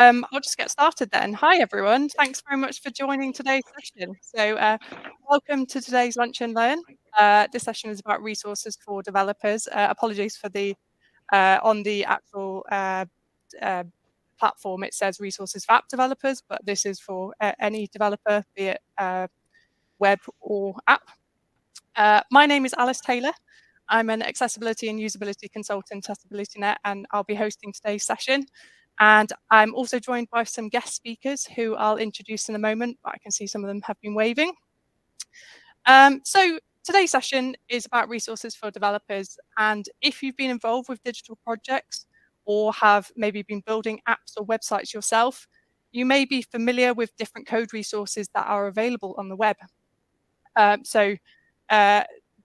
I'll just get started then. Hi, everyone. Thanks very much for joining today's session. So welcome to today's Lunch and Learn. This session is about resources for developers. Apologies for the, on the actual platform, it says resources for app developers, but this is for any developer, be it web or app. My name is Alice Taylor. I'm an accessibility and usability consultant at AbilityNet, and I'll be hosting today's session. And I'm also joined by some guest speakers who I'll introduce in a moment, but I can see some of them have been waving. So today's session is about resources for developers. And if you've been involved with digital projects or have maybe been building apps or websites yourself, you may be familiar with different code resources that are available on the web.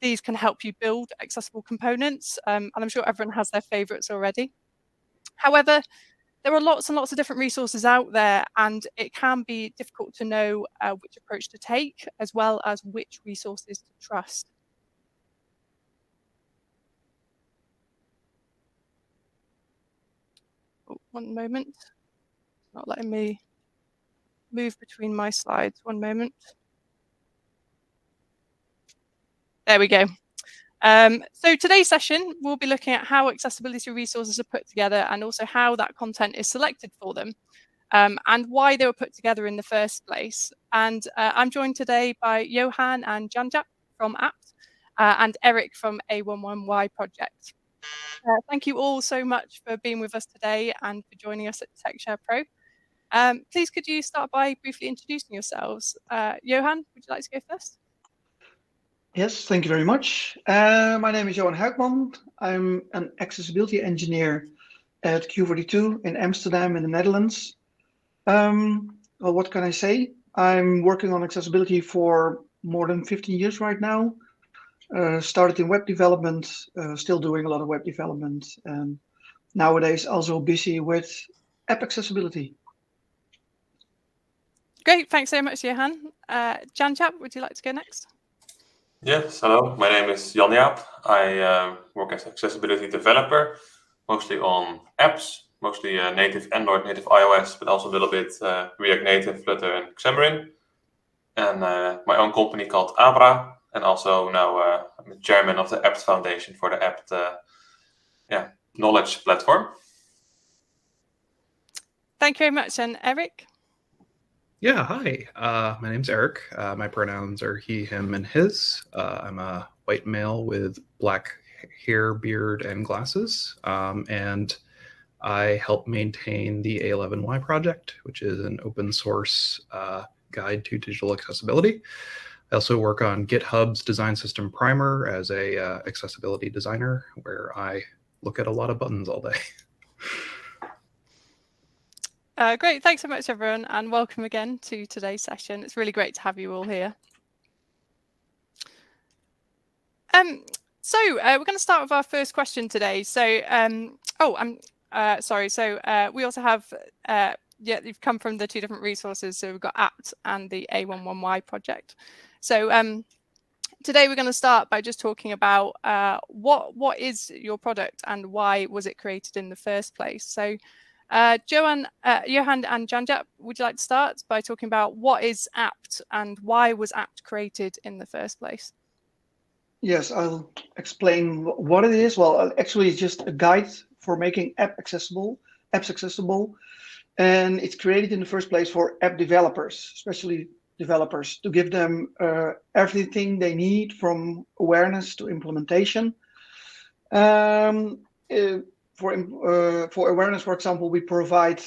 These can help you build accessible components, and I'm sure everyone has their favorites already. However, there are lots and lots of different resources out there, and it can be difficult to know which approach to take, as well as which resources to trust. Oh, one moment. It's not letting me move between my slides. One moment. There we go. So today's session, we'll be looking at how accessibility resources are put together and also how that content is selected for them and why they were put together in the first place. And I'm joined today by Johan and Janjap from APT and Eric from A11Y Project. Thank you all so much for being with us today and for joining us at TechShare Pro. Please, could you start by briefly introducing yourselves? Johan, would you like to go first? Yes, thank you very much. My name is Johan Huikman. I'm an accessibility engineer at Q42 in Amsterdam in the Netherlands. Well, what can I say? I'm working on accessibility for more than 15 years right now. Started in web development, still doing a lot of web development, and nowadays also busy with app accessibility. Great, thanks so much, Johan. Janjap, would you like to go next? Yes, hello, my name is Jan Jaap. I work as accessibility developer, mostly on apps, mostly native Android, native iOS, but also a little bit React Native, Flutter, and Xamarin. And my own company called Abra, and also now I'm the chairman of the apt Foundation for the apt knowledge platform. Thank you very much. And Eric? Yeah, hi. My name's Eric. My pronouns are he, him, and his. I'm a white male with black hair, beard, and glasses. And I help maintain the A11Y project, which is an open source guide to digital accessibility. I also work on GitHub's design system primer as a accessibility designer, where I look at a lot of buttons all day. Great, thanks so much, everyone, and welcome again to today's session. It's really great to have you all here. So we're going to start with our first question today. So, sorry. So we also have, you've come from the two different resources. So we've got apt and the A11Y project. So today we're going to start by just talking about what is your product and why was it created in the first place. So Johan and Janjap, would you like to start by talking about what is apt and why was apt created in the first place? Yes, I'll explain what it is. Well, actually, it's just a guide for making apps accessible, and it's created in the first place for app developers, especially developers, to give them everything they need from awareness to implementation. For awareness, for example, we provide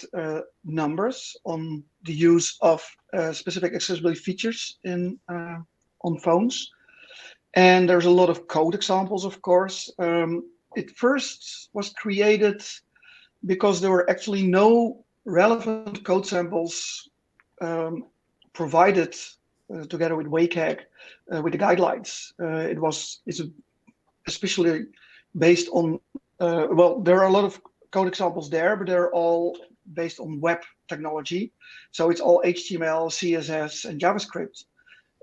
numbers on the use of specific accessibility features on phones. And there's a lot of code examples, of course. It first was created because there were actually no relevant code samples provided together with WCAG with the guidelines. It's especially based on, well, there are a lot of code examples there, but they're all based on web technology. So it's all HTML, CSS, and JavaScript.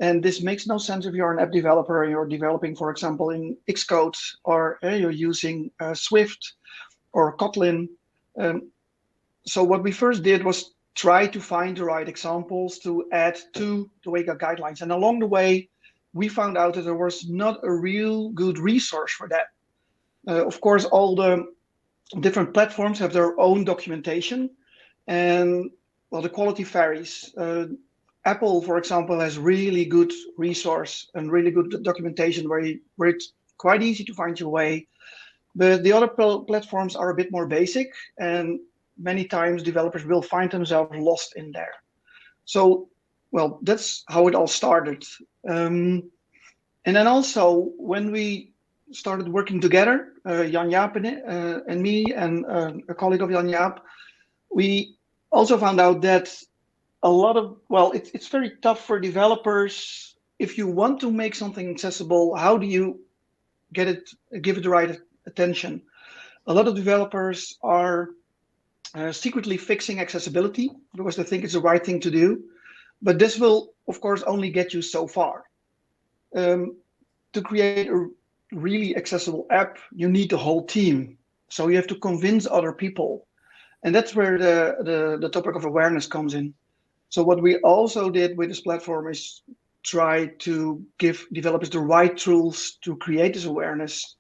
And this makes no sense if you're an app developer and you're developing, for example, in Xcode, or you're using Swift or Kotlin. so what we first did was try to find the right examples to add to the WCAG guidelines. And along the way, we found out that there was not a real good resource for that. Of course, all the different platforms have their own documentation, and well, the quality varies. Apple, for example, has really good resource and really good documentation where it's quite easy to find your way. But the other platforms are a bit more basic, and many times developers will find themselves lost in there. So, well, that's how it all started. And then also, when we started working together, Jan Jaap and me and a colleague of Jan Jaap, we also found out that a lot of, well, it's very tough for developers. If you want to make something accessible, how do you give it the right attention? A lot of developers are secretly fixing accessibility because they think it's the right thing to do. But this will, of course, only get you so far. To create a really accessible app, you need the whole team. So you have to convince other people. And that's where the topic of awareness comes in. So what we also did with this platform is try to give developers the right tools to create this awareness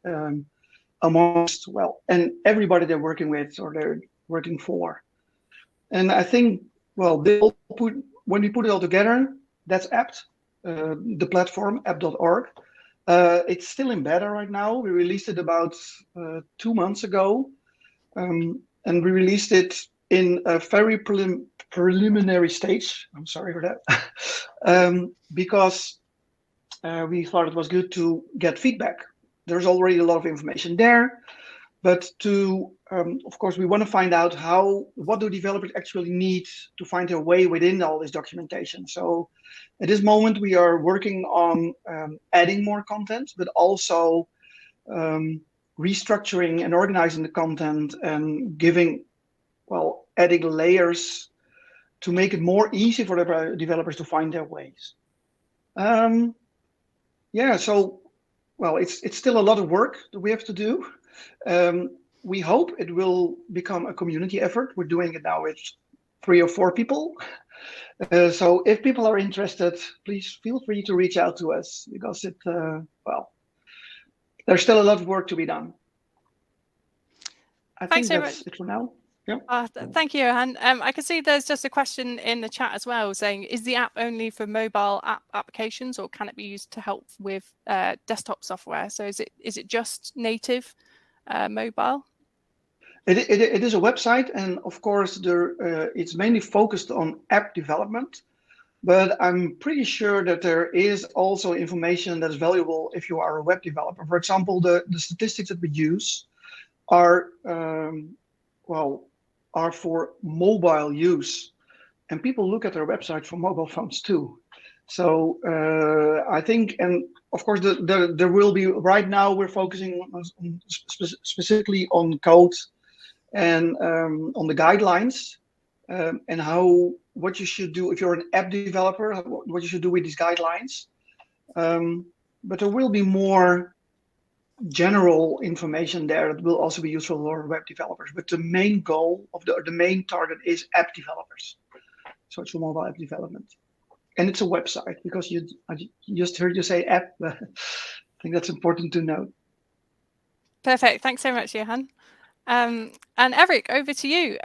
amongst, well, and everybody they're working with or they're working for. And I think, well, when we put it all together, that's apt, the platform, app.org. It's still in beta right now. We released it about 2 months ago, and we released it in a very preliminary stage. I'm sorry for that, because we thought it was good to get feedback. There's already a lot of information there, but of course, we want to find out what do developers actually need to find their way within all this documentation. So at this moment, we are working on adding more content, but also restructuring and organizing the content and adding layers to make it more easy for the developers to find their ways. So, well, it's still a lot of work that we have to do. We hope it will become a community effort. We're doing it now with 3 or 4 people. So if people are interested, please feel free to reach out to us because there's still a lot of work to be done. I think that's it for now. Yeah. Thank you. And I can see there's just a question in the chat as well saying, is the app only for mobile app applications or can it be used to help with desktop software? So is it just native mobile? It is a website, and of course, it's mainly focused on app development. But I'm pretty sure that there is also information that is valuable if you are a web developer. For example, the statistics that we use are for mobile use, and people look at our website for mobile phones too. So I think, and of course, there will be, right now we're focusing specifically on code and on the guidelines and what you should do if you're an app developer, what you should do with these guidelines. But there will be more general information there that will also be useful for web developers. But the main goal of the main target is app developers. So it's for mobile app development. And it's a website because I just heard you say app. I think that's important to note. Perfect. Thanks so much, Johan. And Eric, over to you.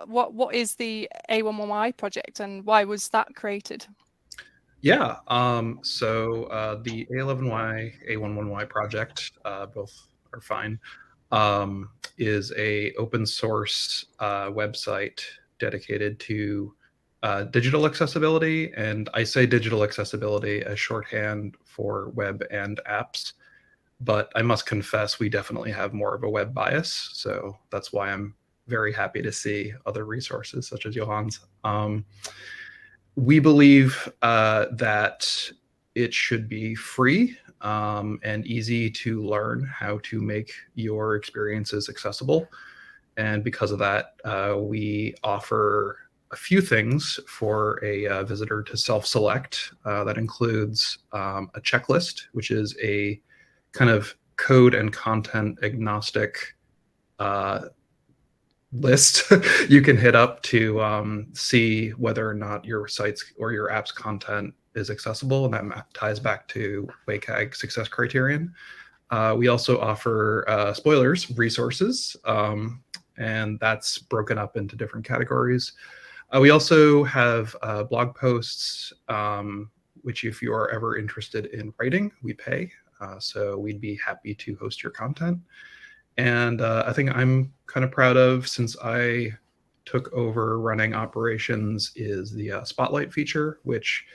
What is the A11Y project and why was that created? Yeah, so the A11Y, A11Y project, both are fine, is a open source website dedicated to digital accessibility. And I say digital accessibility as shorthand for web and apps. But I must confess, we definitely have more of a web bias. So that's why I'm very happy to see other resources such as Johan's. We believe that it should be free and easy to learn how to make your experiences accessible. And because of that, we offer a few things for a visitor to self-select. That includes a checklist, which is a kind of code and content agnostic list you can hit up to see whether or not your site's or your app's content is accessible, and that ties back to WCAG success criterion. We also offer spoilers resources, and that's broken up into different categories. We also have blog posts, which if you are ever interested in writing, we pay. So we'd be happy to host your content. And I think I'm kind of proud of, since I took over running operations, is the Spotlight feature, which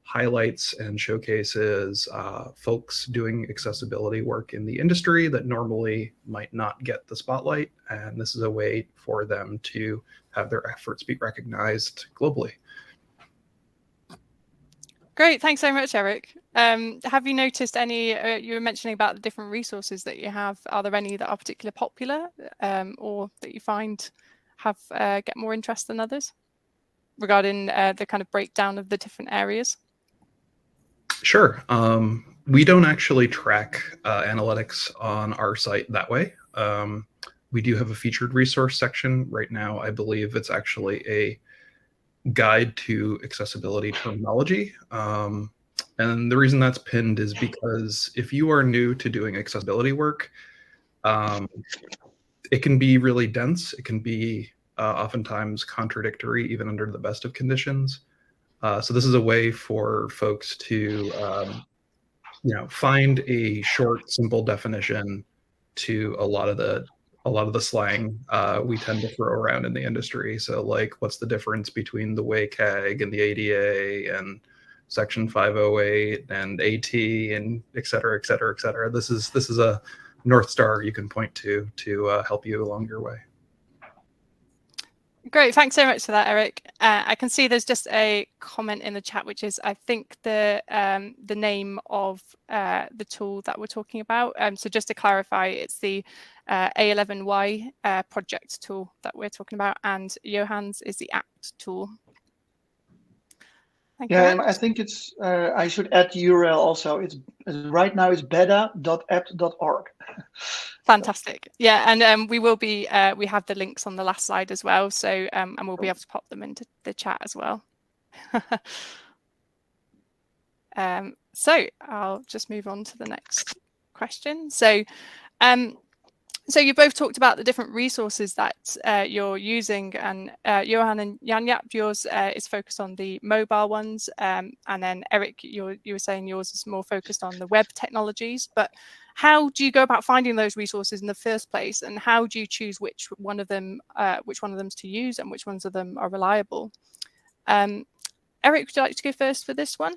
highlights and showcases folks doing accessibility work in the industry that normally might not get the spotlight. And this is a way for them to have their efforts be recognized globally. Great, thanks so much, Eric. Have you noticed any, you were mentioning about the different resources that you have. Are there any that are particularly popular or that you find have get more interest than others regarding the kind of breakdown of the different areas? Sure. We don't actually track analytics on our site that way. We do have a featured resource section right now. I believe it's actually a guide to accessibility terminology. And the reason that's pinned is because if you are new to doing accessibility work, it can be really dense. It can be oftentimes contradictory, even under the best of conditions. So this is a way for folks to, find a short, simple definition to a lot of the slang we tend to throw around in the industry. So, like, what's the difference between the WCAG and the ADA and Section 508 and AT and et cetera, et cetera, et cetera. This is a North Star you can point to help you along your way. Great, thanks so much for that, Eric. I can see there's just a comment in the chat, which is, I think, the name of the tool that we're talking about. So just to clarify, it's the A11Y project tool that we're talking about, and Johann's is the apt tool. Thank you. And I think it's, I should add the URL also. It's right now it's beta.apt.org. Fantastic. Yeah, and we will be, we have the links on the last slide as well. So, and we'll be able to pop them into the chat as well. So I'll just move on to the next question. So, so you both talked about the different resources that you're using, and Johan and Jan-Jaap, yours is focused on the mobile ones, and then Eric, you were saying yours is more focused on the web technologies. But how do you go about finding those resources in the first place, and how do you choose which one of them to use and which ones of them are reliable? Eric, would you like to go first for this one?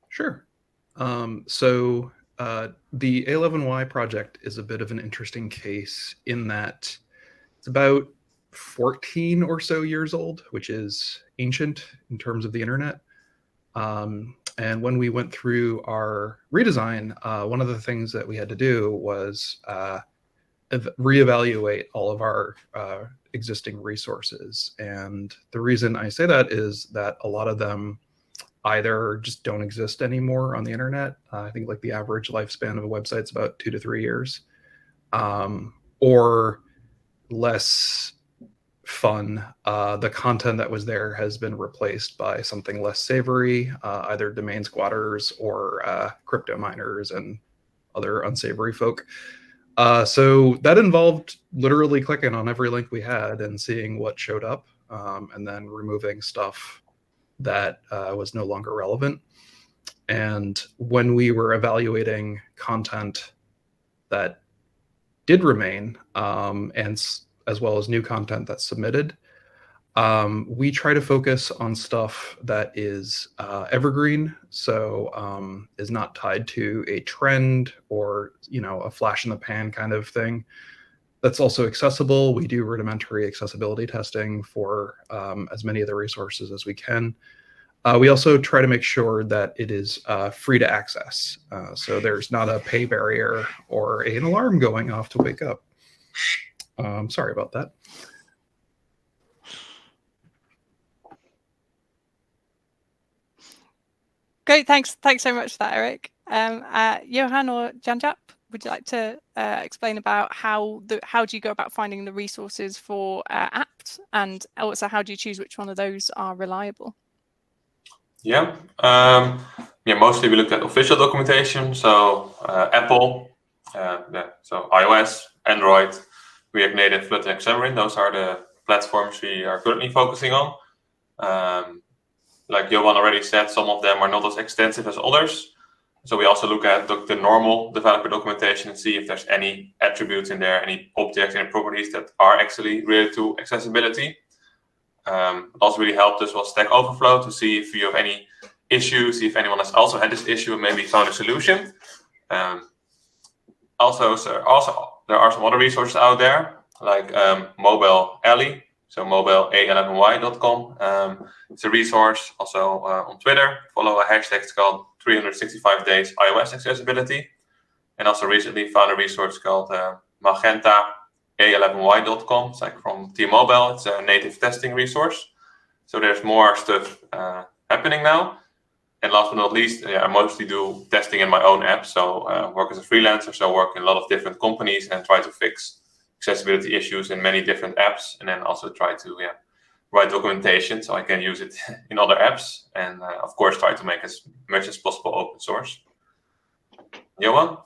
Sure. So the A11Y project is a bit of an interesting case in that it's about 14 or so years old, which is ancient in terms of the internet. And when we went through our redesign, one of the things that we had to do was reevaluate all of our existing resources. And the reason I say that is that a lot of them either just don't exist anymore on the internet. I think like the average lifespan of a website is about 2 to 3 years, or less fun. The content that was there has been replaced by something less savory, either domain squatters or crypto miners and other unsavory folk. So that involved literally clicking on every link we had and seeing what showed up, and then removing stuff that was no longer relevant. And when we were evaluating content that did remain, and as well as new content that's submitted, we try to focus on stuff that is evergreen, so is not tied to a trend or a flash in the pan kind of thing. That's also accessible. We do rudimentary accessibility testing for as many of the resources as we can. We also try to make sure that it is free to access. So there's not a pay barrier or an alarm going off to wake up. Sorry about that. Great, thanks so much for that, Eric. Johan or Jan-Jaap, would you like to explain about how do you go about finding the resources for apps, and also how do you choose which one of those are reliable? Yeah, mostly we look at official documentation, so Apple, so iOS, Android, React Native, Flutter, and Xamarin. Those are the platforms we are currently focusing on. Like Johan already said, some of them are not as extensive as others. So we also look at the normal developer documentation and see if there's any attributes in there, any objects and properties that are actually related to accessibility. Also really helped us was Stack Overflow to see if you have any issues, see if anyone has also had this issue and maybe found a solution. Also, there are some other resources out there like Mobile Alley, so mobileA11y.com. It's a resource. Also on Twitter, follow a hashtag called 365 Days iOS Accessibility. And also recently found a resource called Magenta A11y.com. It's like from T-Mobile. It's a native testing resource. So there's more stuff happening now. And last but not least, I mostly do testing in my own app. So work as a freelancer. So work in a lot of different companies and try to fix accessibility issues in many different apps. And then also try to write documentation so I can use it in other apps. And of course, try to make as much as possible open source. Johan?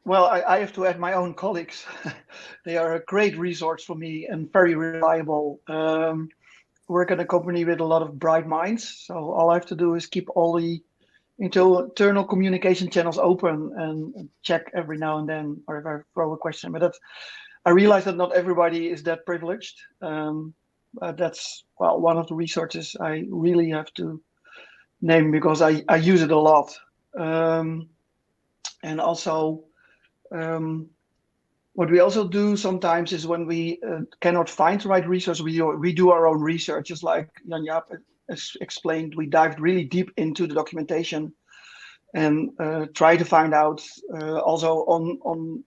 Well, I have to add my own colleagues. They are a great resource for me and very reliable. Work at a company with a lot of bright minds. So all I have to do is keep all the internal communication channels open and check every now and then, or if I throw a question. But I realize that not everybody is that privileged. That's one of the resources I really have to name because I use it a lot. And also, what we also do sometimes is when we cannot find the right resource, we do our own research. Just like Jan-Jaap explained, we dived really deep into the documentation and try to find out also on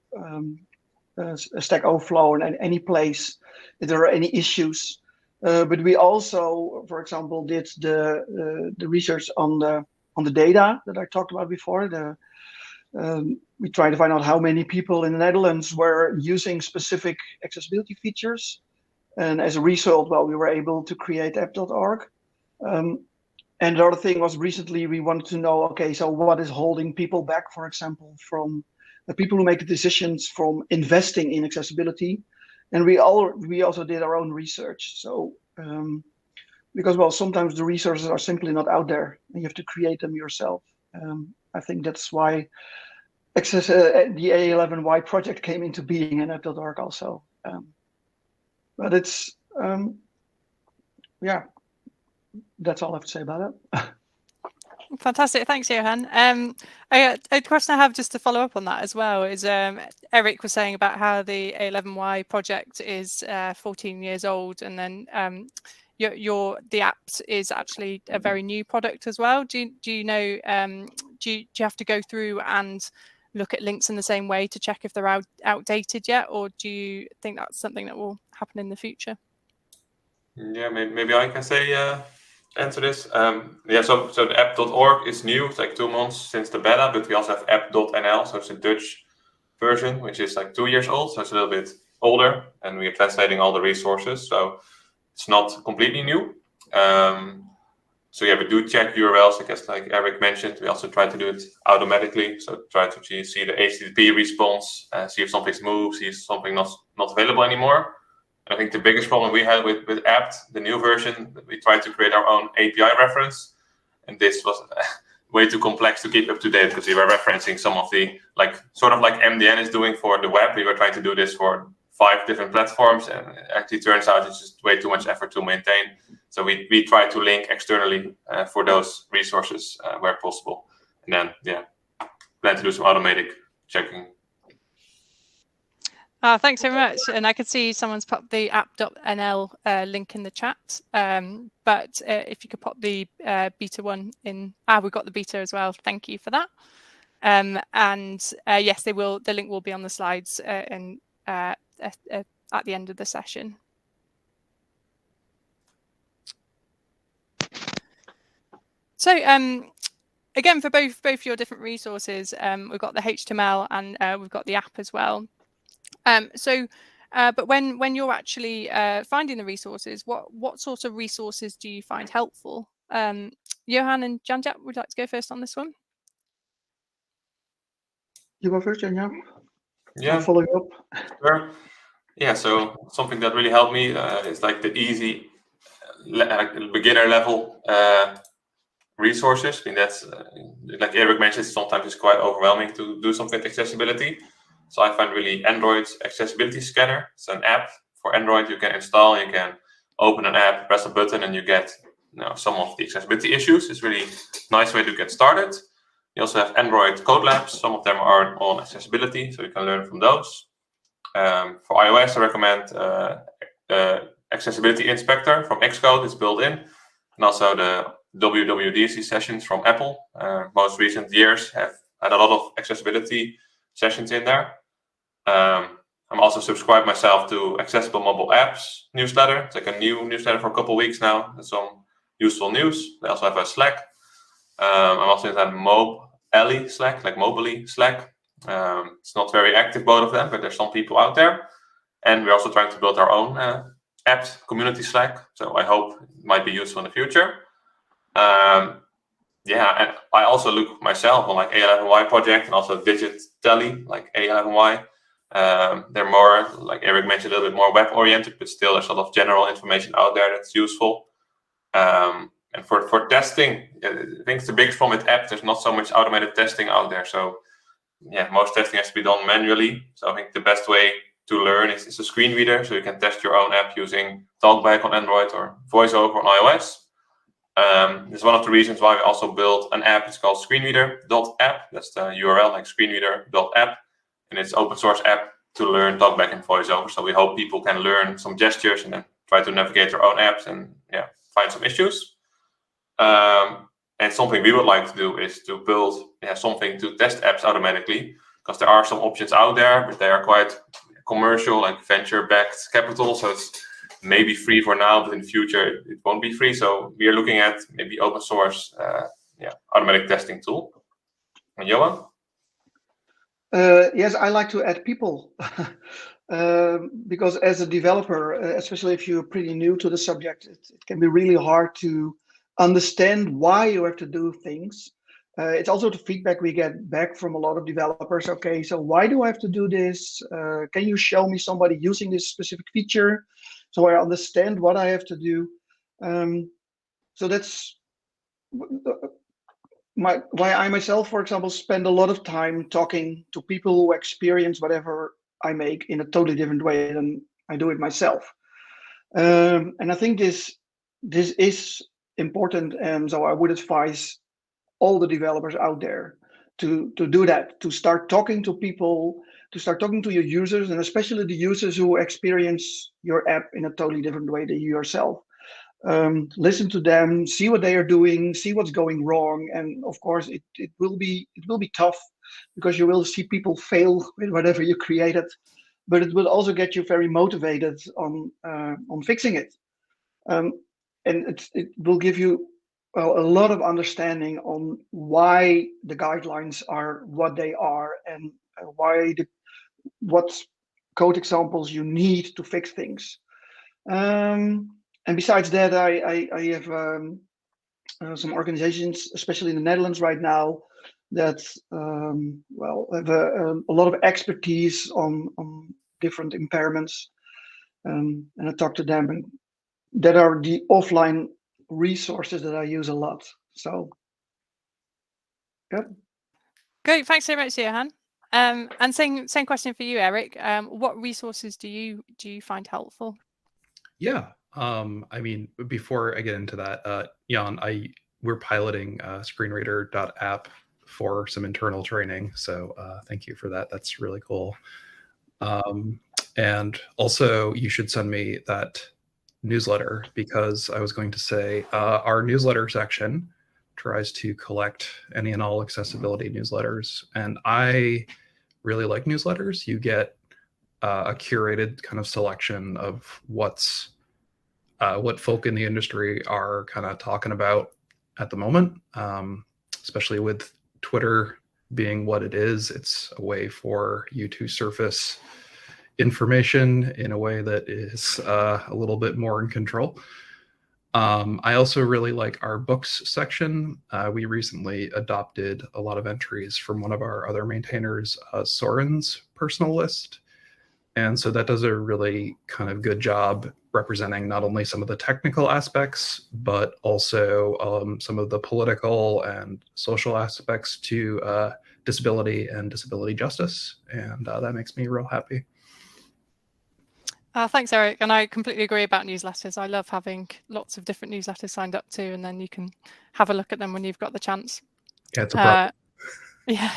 Stack Overflow and any place if there are any issues. But we also, for example, did the research on the data that I talked about before. We tried to find out how many people in the Netherlands were using specific accessibility features. And as a result, we were able to create app.org. And the other thing was recently we wanted to know, okay, so what is holding people back, for example, from the people who make decisions from investing in accessibility? And we also did our own research. So because sometimes the resources are simply not out there and you have to create them yourself. I think that's why the A11y project came into being in app.org also. But it's, that's all I have to say about it. Fantastic, thanks, Johan. A question I have just to follow up on that as well is Eric was saying about how the A11y project is 14 years old, and then the app is actually a very new product as well. Do you know? Do you have to go through and look at links in the same way to check if they're outdated yet, or do you think that's something that will happen in the future? Yeah, maybe I can say answer this. So the app.org is new. It's like 2 months since the beta, but we also have app.nl, so it's a Dutch version, which is like 2 years old, so it's a little bit older, and we are translating all the resources, so it's not completely new. So we do check URLs, I guess, like Eric mentioned. We also try to do it automatically, so try to see the HTTP response, see if something's moved, see if something not available anymore. I think the biggest problem we had with apt, the new version, we tried to create our own API reference, and this was way too complex to keep up to date because we were referencing some of the sort of like MDN is doing for the web. We were trying to do this for 5 different platforms, and it actually turns out it's just way too much effort to maintain. So we try to link externally for those resources where possible, and then plan to do some automatic checking. Thanks very much. And I could see someone's popped the app.nl link in the chat. But if you could pop the beta one in, we've got the beta as well. Thank you for that. Yes, they will. The link will be on the slides at the end of the session. So again, for both your different resources, we've got the HTML and we've got the app as well. But when you're actually finding the resources, what sort of resources do you find helpful? Johan and Jan-Jaap, would you like to go first on this one? You go first, Jan-Jaap? Yeah. I'll follow you up. Sure. Yeah, so something that really helped me is like the easy beginner level resources. I mean, that's like Eric mentioned, sometimes it's quite overwhelming to do something with accessibility. So I find really Android's accessibility scanner. It's an app for Android you can install. You can open an app, press a button, and you get some of the accessibility issues. It's really nice way to get started. You also have Android code labs. Some of them are on accessibility, so you can learn from those. For iOS, I recommend Accessibility Inspector from Xcode. It's built in. And also the WWDC sessions from Apple. Most recent years have had a lot of accessibility sessions in there. I'm also subscribed myself to Accessible Mobile Apps newsletter. It's like a new newsletter for a couple of weeks now. There's some useful news. They also have a Slack. I'm also in that Mobility Slack, like Mobily Slack. It's not very active, both of them, but there's some people out there. And we're also trying to build our own apps community Slack. So I hope it might be useful in the future. Yeah, and I also look myself on like A11Y project and also Digitally, like A11Y. They're more, like Eric mentioned, a little bit more web oriented, but still there's a lot of general information out there that's useful. And for testing, I think the biggest problem with apps, there's not so much automated testing out there. So yeah, most testing has to be done manually. So I think the best way to learn is a screen reader. So you can test your own app using TalkBack on Android or VoiceOver on iOS. This is one of the reasons why we also built an app. It's called screenreader.app. That's the URL, like screenreader.app. And it's open source app to learn TalkBack and VoiceOver. So we hope people can learn some gestures and then try to navigate their own apps and find some issues. And something we would like to do is to build something to test apps automatically, because there are some options out there, but they are quite commercial, like venture-backed capital. So it's maybe free for now, but in the future it won't be free. So we are looking at maybe open source automatic testing tool. And Johan? Yes, I like to add people because as a developer, especially if you're pretty new to the subject, it can be really hard to understand why you have to do things. It's also the feedback we get back from a lot of developers. Okay, so why do I have to do this? Can you show me somebody using this specific feature so I understand what I have to do? So that's why I myself, for example, spend a lot of time talking to people who experience whatever I make in a totally different way than I do it myself. And I think this is important, and so I would advise all the developers out there to do that, to start talking to people, to start talking to your users, and especially the users who experience your app in a totally different way than you yourself. Listen to them, see what they are doing, see what's going wrong, and of course it will be tough because you will see people fail with whatever you created, but it will also get you very motivated on fixing it, and it will give you a lot of understanding on why the guidelines are what they are and what code examples you need to fix things. And besides that, I have some organizations, especially in the Netherlands right now, that have a lot of expertise on different impairments, and I talk to them, and that are the offline resources that I use a lot. So, yeah. Great, thanks so much, Johan. And same question for you, Eric. What resources do you find helpful? Yeah, I mean, before I get into that, Jan, we're piloting screenreader.app for some internal training. So thank you for that. That's really cool. And also, you should send me that newsletter, because I was going to say our newsletter section tries to collect any and all accessibility newsletters. And I really like newsletters. You get a curated kind of selection of what folk in the industry are kind of talking about at the moment. especially with Twitter being what it is. It's a way for you to surface information in a way that is a little bit more in control. I also really like our books section. We recently adopted a lot of entries from one of our other maintainers, Soren's personal list. And so that does a really kind of good job representing not only some of the technical aspects, but also some of the political and social aspects to disability and disability justice. And that makes me real happy. Thanks, Eric. And I completely agree about newsletters. I love having lots of different newsletters signed up to, and then you can have a look at them when you've got the chance. Yeah, it's a problem. Yeah.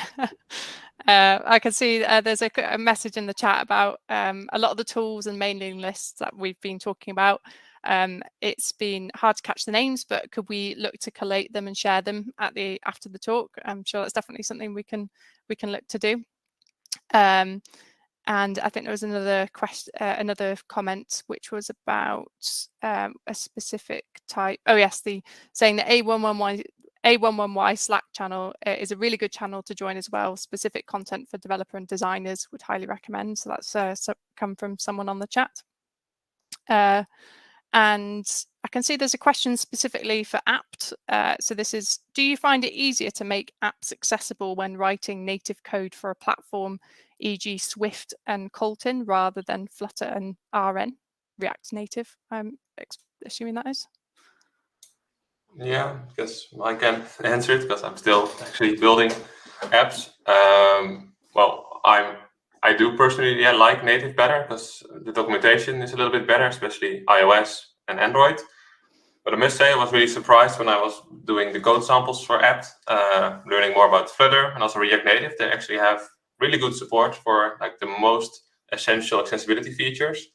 I can see there's a message in the chat about a lot of the tools and mailing lists that we've been talking about. It's been hard to catch the names, but could we look to collate them and share them after the talk? I'm sure that's definitely something we can look to do. And I think there was another question, another comment, which was about a specific type. Oh yes, saying the A11Y Slack channel is a really good channel to join as well. Specific content for developer and designers, would highly recommend. So that's come from someone on the chat. And I can see there's a question specifically for apt. So this is, do you find it easier to make apps accessible when writing native code for a platform, e.g. Swift and Colton, rather than Flutter and RN, React Native, I'm assuming that is? Yeah, because I can answer it because I'm still actually building apps. Well, I do personally like native better because the documentation is a little bit better, especially iOS and Android. But I must say I was really surprised when I was doing the code samples for apt, learning more about Flutter and also React Native. They actually have really good support for like the most essential accessibility features.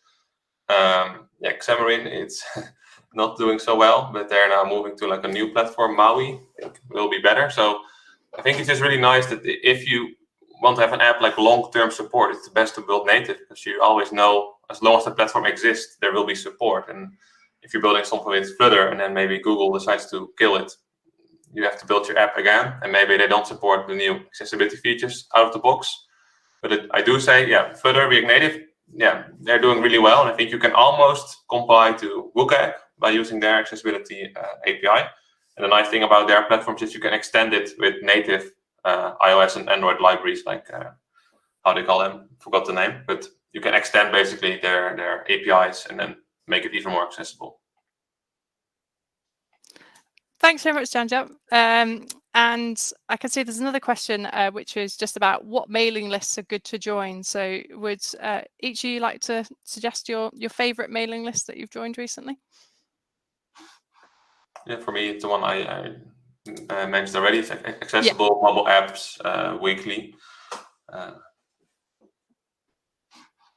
Xamarin, it's not doing so well, but they're now moving to like a new platform, Maui. I think will be better. So I think it's just really nice that if you want to have an app like long-term support, it's best to build native because you always know as long as the platform exists, there will be support. And if you're building something with Flutter and then maybe Google decides to kill it, you have to build your app again, and maybe they don't support the new accessibility features out of the box. But I do say, yeah, Flutter, React Native, yeah, they're doing really well. And I think you can almost comply to WCAG by using their accessibility API. And the nice thing about their platforms is you can extend it with native iOS and Android libraries, like how they call them, forgot the name, but you can extend basically their APIs and then make it even more accessible. Thanks very much, Janjab. And I can see there's another question, which is just about what mailing lists are good to join. So would each of you like to suggest your favorite mailing list that you've joined recently? Yeah, for me, it's the one I mentioned already. It's accessible mobile apps weekly.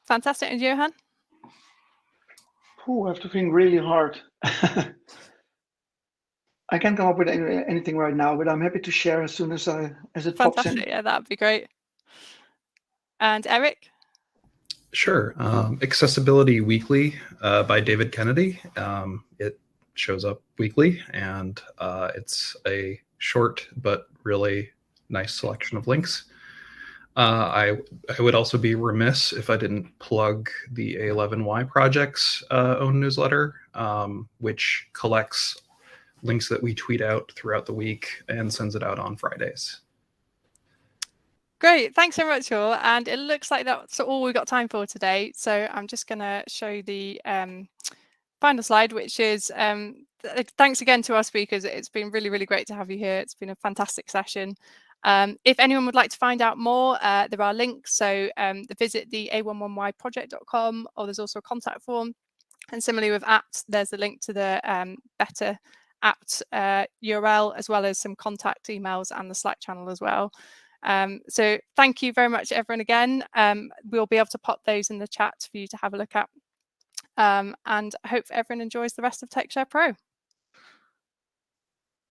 Fantastic. And Johan? I have to think really hard. I can't come up with anything right now, but I'm happy to share as soon as it pops in. Yeah, that'd be great. And Eric? Sure. Accessibility Weekly by David Kennedy. It shows up weekly, and it's a short but really nice selection of links. I would also be remiss if I didn't plug the A11Y Project's own newsletter, which collects links that we tweet out throughout the week and sends it out on Fridays. Great, thanks so much, all. And it looks like that's all we've got time for today. So I'm just going to show the final slide, which is thanks again to our speakers. It's been really, really great to have you here. It's been a fantastic session. If anyone would like to find out more, there are links. So visit the a11yproject.com, or there's also a contact form. And similarly with apt, there's a link to the Better apt URL, as well as some contact emails and the Slack channel as well. So thank you very much, everyone, again. We'll be able to pop those in the chat for you to have a look at. And I hope everyone enjoys the rest of TechShare Pro.